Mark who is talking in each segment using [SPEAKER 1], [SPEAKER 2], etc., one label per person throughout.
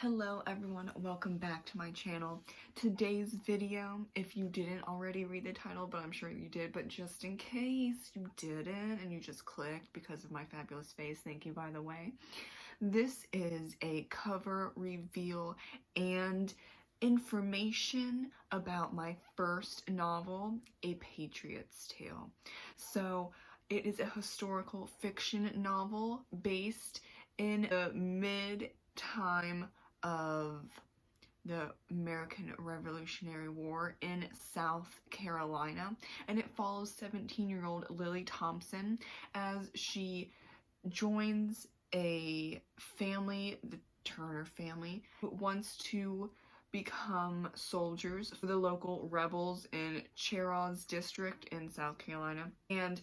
[SPEAKER 1] Hello everyone, welcome back to my channel. Today's video, if you didn't already read the title, but I'm sure you did, but just in case you didn't and you just clicked because of my fabulous face, thank you by the way. This is a cover reveal and information about my first novel, A Patriot's Tale. So it is a historical fiction novel based in the mid-time of the American Revolutionary War in South Carolina, and it follows 17-year-old Lily Thompson as she joins a family, the Turner family, who wants to become soldiers for the local rebels in Cherokee district in South Carolina. And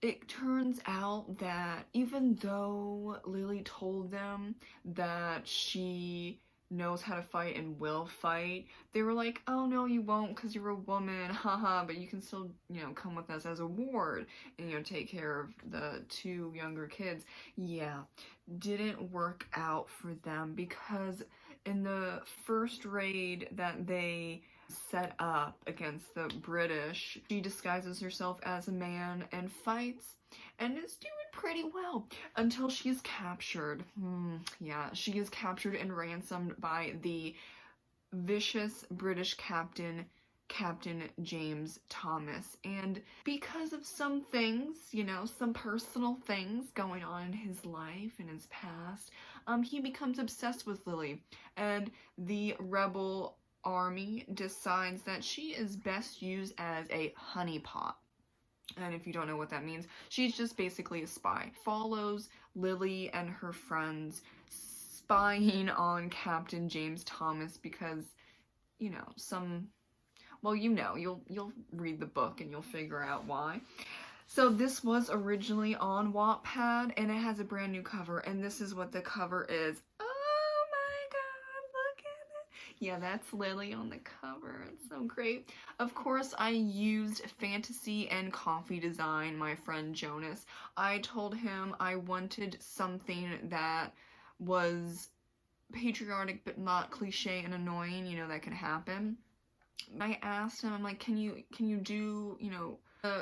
[SPEAKER 1] it turns out that even though Lily told them that she knows how to fight and will fight, they were like, oh no you won't because you're a woman, haha, but you can still, come with us as a ward and, take care of the two younger kids. Yeah, didn't work out for them because in the first raid that they set up against the British, she disguises herself as a man and fights and is doing pretty well until she's captured. Yeah, she is captured and ransomed by the vicious British captain, Captain James Thomas. And because of some things, some personal things going on in his life and his past, he becomes obsessed with Lily, and the rebel army decides that she is best used as a honeypot. And if you don't know what that means, she's just basically a spy. Follows Lily and her friends spying on Captain James Thomas because, you'll read the book and you'll figure out why. So this was originally on Wattpad and it has a brand new cover, and this is what the cover is. Oh my god, look at it. Yeah, that's Lily on the cover. It's so great. Of course, I used fantasy and coffee design, my friend Jonas. I told him I wanted something that was patriotic but not cliche and annoying, that can happen. I asked him, I'm like, can you do,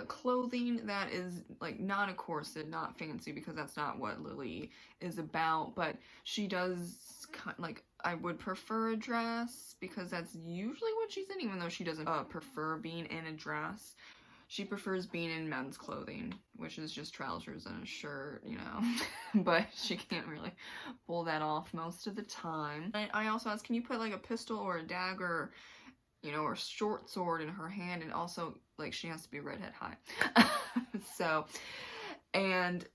[SPEAKER 1] clothing that is like not a corset, not fancy, because that's not what Lily is about, but she does like, I would prefer a dress because that's usually what she's in, even though she doesn't prefer being in a dress. She prefers being in men's clothing, which is just trousers and a shirt, but she can't really pull that off most of the time. I also asked, can you put like a pistol or a dagger, or short sword in her hand, and also, like, she has to be redhead high. So, and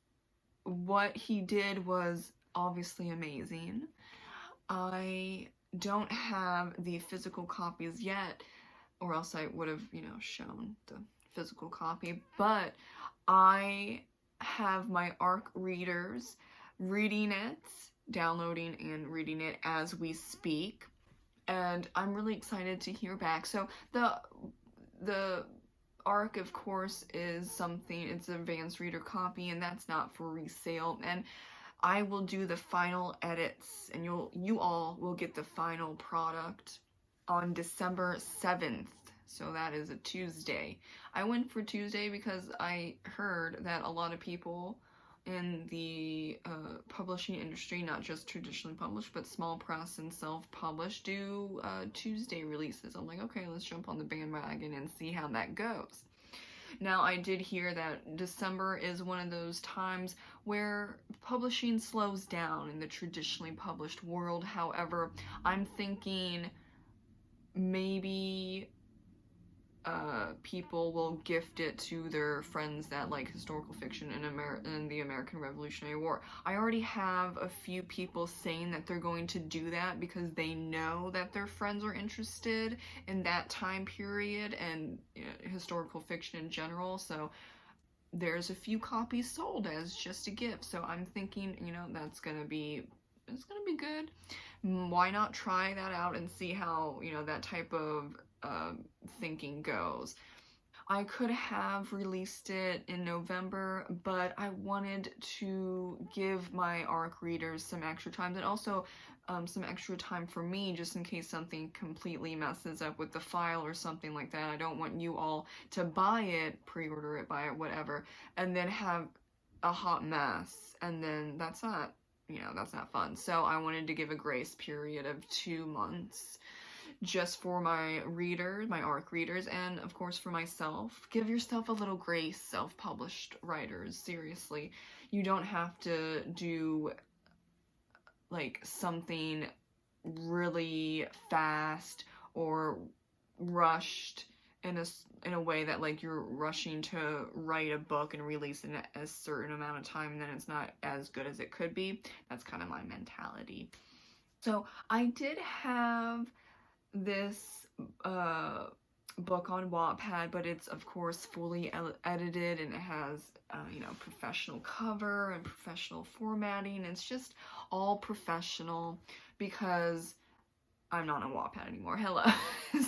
[SPEAKER 1] what he did was obviously amazing. I don't have the physical copies yet, or else I would have, shown the physical copy, but I have my ARC readers reading it, downloading and reading it as we speak. And I'm really excited to hear back. So the ARC, of course, is something, it's an advanced reader copy, and that's not for resale. And I will do the final edits, and you all will get the final product on December 7th. So that is a Tuesday. I went for Tuesday because I heard that a lot of people in the publishing industry, not just traditionally published, but small press and self-published, do Tuesday releases. I'm like, okay, let's jump on the bandwagon and see how that goes. Now, I did hear that December is one of those times where publishing slows down in the traditionally published world. However, I'm thinking maybe people will gift it to their friends that like historical fiction in the American Revolutionary War. I already have a few people saying that they're going to do that because they know that their friends are interested in that time period and historical fiction in general. So there's a few copies sold as just a gift. So I'm thinking, it's gonna be good. Why not try that out and see how, that type of thinking goes. I could have released it in November, but I wanted to give my ARC readers some extra time, and also some extra time for me, just in case something completely messes up with the file or something like that. I don't want you all to buy it, pre-order it, buy it, whatever, and then have a hot mess, and then that's not, you know, that's not fun. So I wanted to give a grace period of 2 months just for my readers, my ARC readers, and of course for myself. Give yourself a little grace, self-published writers, seriously. You don't have to do like something really fast or rushed in a way that like you're rushing to write a book and release it in a certain amount of time, and then it's not as good as it could be. That's kind of my mentality. So I did have this book on Wattpad, but it's of course fully edited, and it has you know, professional cover and professional formatting. It's just all professional because I'm not on Wattpad anymore. Hello.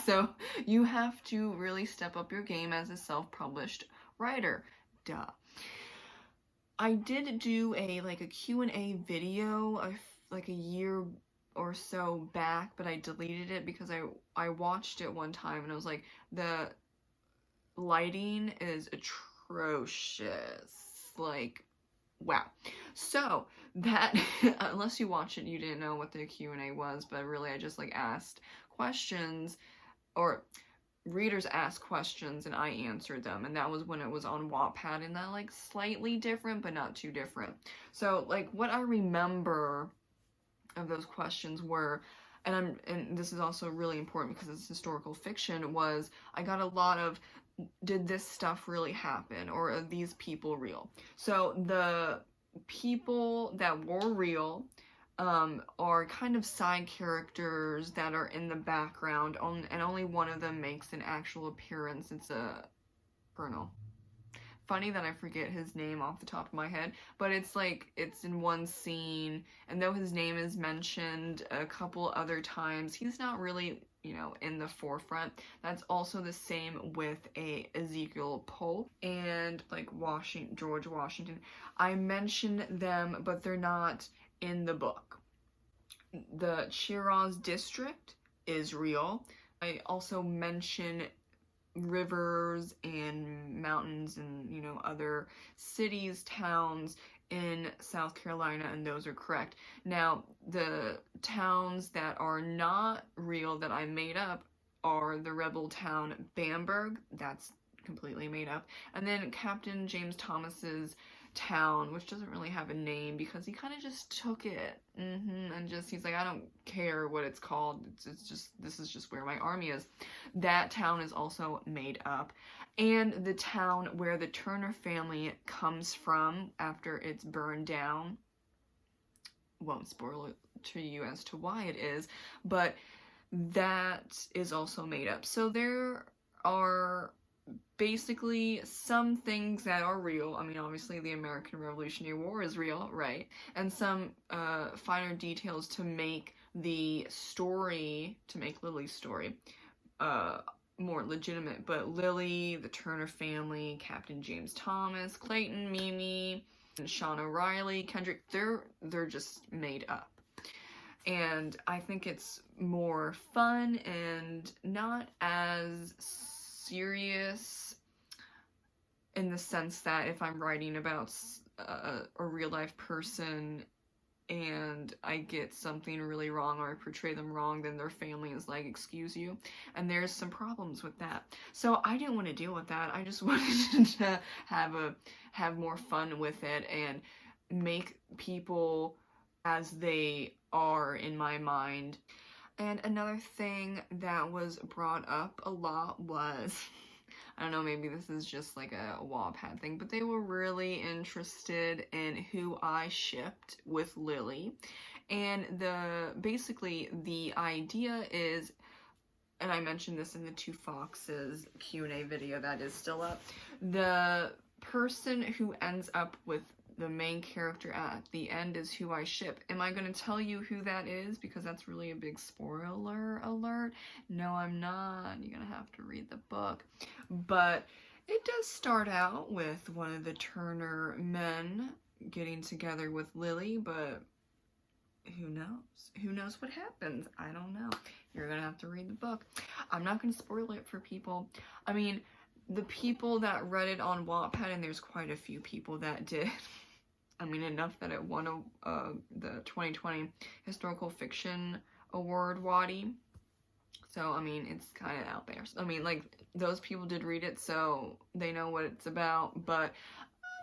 [SPEAKER 1] So you have to really step up your game as a self-published writer. Duh. I did do a Q&A video like a year or so back, but I deleted it because I watched it one time and I was like, the lighting is atrocious. Like, wow. So that, unless you watch it, you didn't know what the Q&A was, but really I just like asked questions, or readers asked questions and I answered them, and that was when it was on Wattpad, and that like slightly different but not too different. So like what I remember of those questions were, and this is also really important because it's historical fiction, was I got a lot of, did this stuff really happen, or are these people real? So the people that were real are kind of side characters that are in the background, and only one of them makes an actual appearance. It's a Colonel. Funny that I forget his name off the top of my head, but it's like, it's in one scene, and though his name is mentioned a couple other times, he's not really, you know, in the forefront. That's also the same with Ezekiel Polk and like George Washington. I mention them, but they're not in the book. The Shiraz district is real. I also mention rivers and mountains and, you know, other cities, towns in South Carolina, and those are correct. Now, the towns that are not real that I made up are the rebel town Bamberg. That's completely made up. And then Captain James Thomas's town, which doesn't really have a name because he kind of just took it and just, he's like, I don't care what it's called, it's just, this is just where my army is. That town is also made up. And the town where the Turner family comes from after it's burned down, won't spoil it to you as to why it is, but that is also made up. So there are basically some things that are real. I mean, obviously the American Revolutionary War is real, right? And some finer details to make the story, to make Lily's story more legitimate. But Lily, the Turner family, Captain James Thomas, Clayton, Mimi, and Sean O'Reilly, Kendrick, they're just made up. And I think it's more fun and not as serious in the sense that if I'm writing about a real life person and I get something really wrong or I portray them wrong, then their family is like, excuse you, and there's some problems with that. So I didn't want to deal with that. I just wanted to have more fun with it and make people as they are in my mind. And another thing that was brought up a lot was, I don't know, maybe this is just like a Wattpad thing, but they were really interested in who I shipped with Lily. And basically the idea is, and I mentioned this in the Two Foxes Q&A video that is still up, the person who ends up with the main character at the end is who I ship. Am I going to tell you who that is? Because that's really a big spoiler alert. No, I'm not. You're going to have to read the book. But it does start out with one of the Turner men getting together with Lily, but who knows? Who knows what happens? I don't know. You're gonna have to read the book. I'm not gonna spoil it for people. I mean, the people that read it on Wattpad, and there's quite a few people that did. I mean, enough that it won the 2020 Historical Fiction Award Waddy. So, I mean, it's kind of out there. I mean, like, those people did read it, so they know what it's about. But,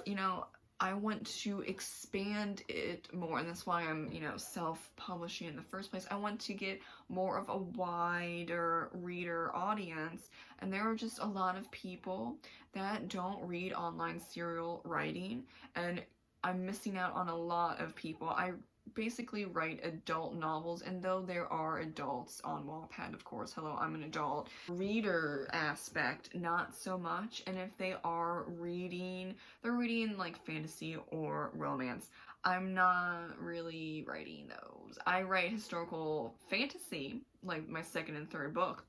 [SPEAKER 1] you know, I want to expand it more, and that's why I'm, you know, self-publishing in the first place. I want to get more of a wider reader audience, and there are just a lot of people that don't read online serial writing, and I'm missing out on a lot of people. I basically write adult novels, and though there are adults on Wattpad, of course, hello, I'm an adult, reader aspect, not so much. And if they are reading, they're reading like fantasy or romance. I'm not really writing those. I write historical fantasy, like my second and third book,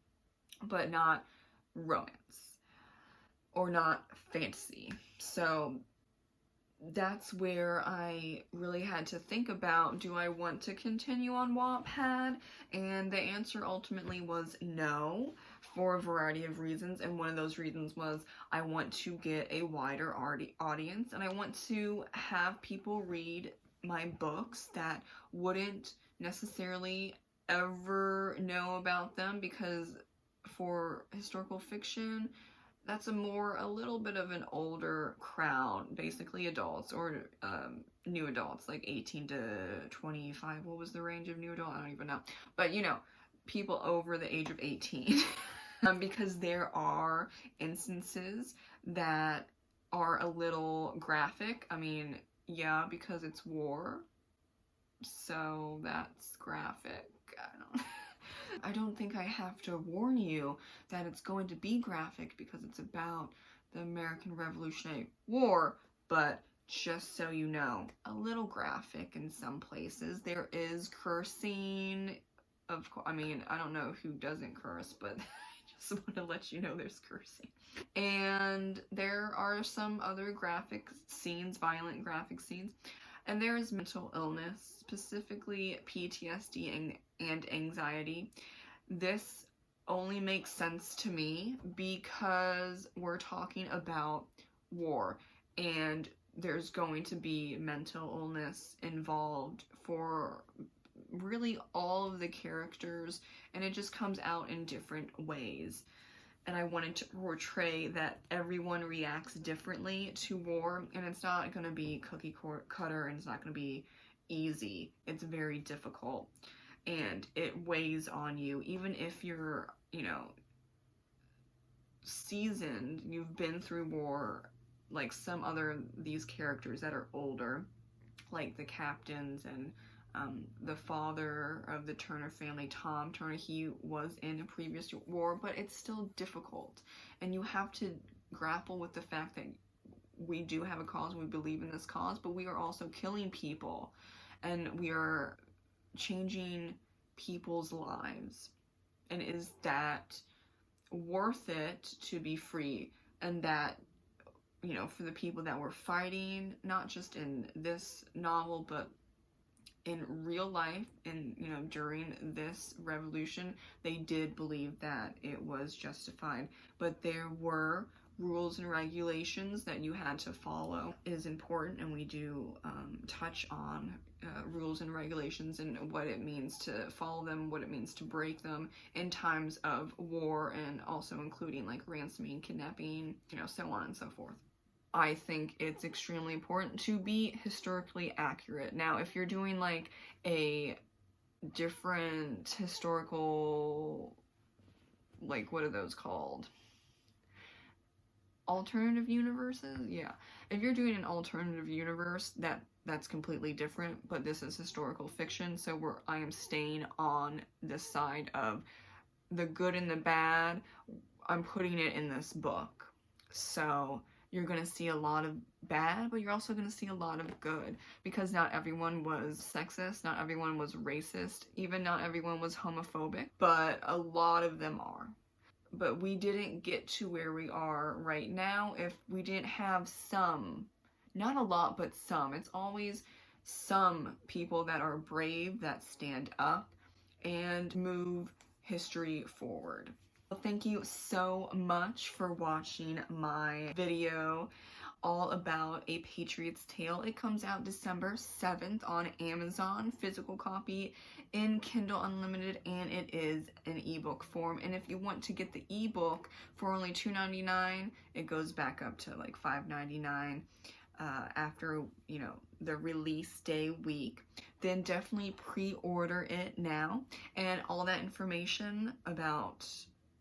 [SPEAKER 1] but not romance or not fantasy. So that's where I really had to think about, do I want to continue on Wattpad? And the answer ultimately was no, for a variety of reasons, and one of those reasons was I want to get a wider audience, and I want to have people read my books that wouldn't necessarily ever know about them, because for historical fiction, that's a little bit of an older crowd, basically adults, or new adults, like 18 to 25. What was the range of new adult? I don't even know. But, you know, people over the age of 18. Because there are instances that are a little graphic. I mean, yeah, because it's war. So that's graphic. I don't think I have to warn you that it's going to be graphic because it's about the American Revolutionary War, but just so you know, a little graphic in some places. There is cursing, of course. I mean, I don't know who doesn't curse, but I just want to let you know there's cursing. And there are some other graphic scenes, violent graphic scenes. And there is mental illness, specifically PTSD and anxiety. This only makes sense to me because we're talking about war, and there's going to be mental illness involved for really all of the characters, and it just comes out in different ways. And I wanted to portray that everyone reacts differently to war, and it's not going to be cookie cutter, and it's not going to be easy. It's very difficult, and it weighs on you, even if you're, you know, seasoned, you've been through war, like some other, these characters that are older, like the captains and the father of the Turner family, Tom Turner, he was in a previous war, but it's still difficult. And you have to grapple with the fact that we do have a cause, we believe in this cause, but we are also killing people, and we are changing people's lives. And is that worth it to be free? And that, you know, for the people that were fighting, not just in this novel, but in real life, and, you know, during this revolution, they did believe that it was justified, but there were rules and regulations that you had to follow. It is important, and we do touch on rules and regulations and what it means to follow them, what it means to break them in times of war, and also including like ransoming, kidnapping, you know, so on and so forth. I think it's extremely important to be historically accurate. Now, if you're doing like a different historical, like, what are those called? Alternative universes? Yeah. If you're doing an alternative universe, that's completely different, but this is historical fiction, so I am staying on the side of the good and the bad. I'm putting it in this book. So you're going to see a lot of bad, but you're also going to see a lot of good, because not everyone was sexist, not everyone was racist, even not everyone was homophobic, but a lot of them are. But we didn't get to where we are right now if we didn't have some, not a lot, but some. It's always some people that are brave, that stand up and move history forward. Well, thank you so much for watching my video all about A Patriot's Tale. It comes out December 7th on Amazon, physical copy in Kindle Unlimited, and it is an ebook form. And if you want to get the ebook for only $2.99, it goes back up to like $5.99 after, you know, the release day week. Then definitely pre-order it now, and all that information about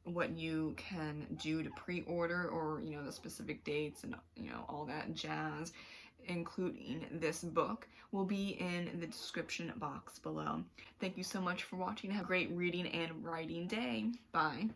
[SPEAKER 1] what you can do to pre-order, or, you know, the specific dates and, you know, all that jazz, including this book, will be in the description box below. Thank you so much for watching. Have a great reading and writing day. Bye.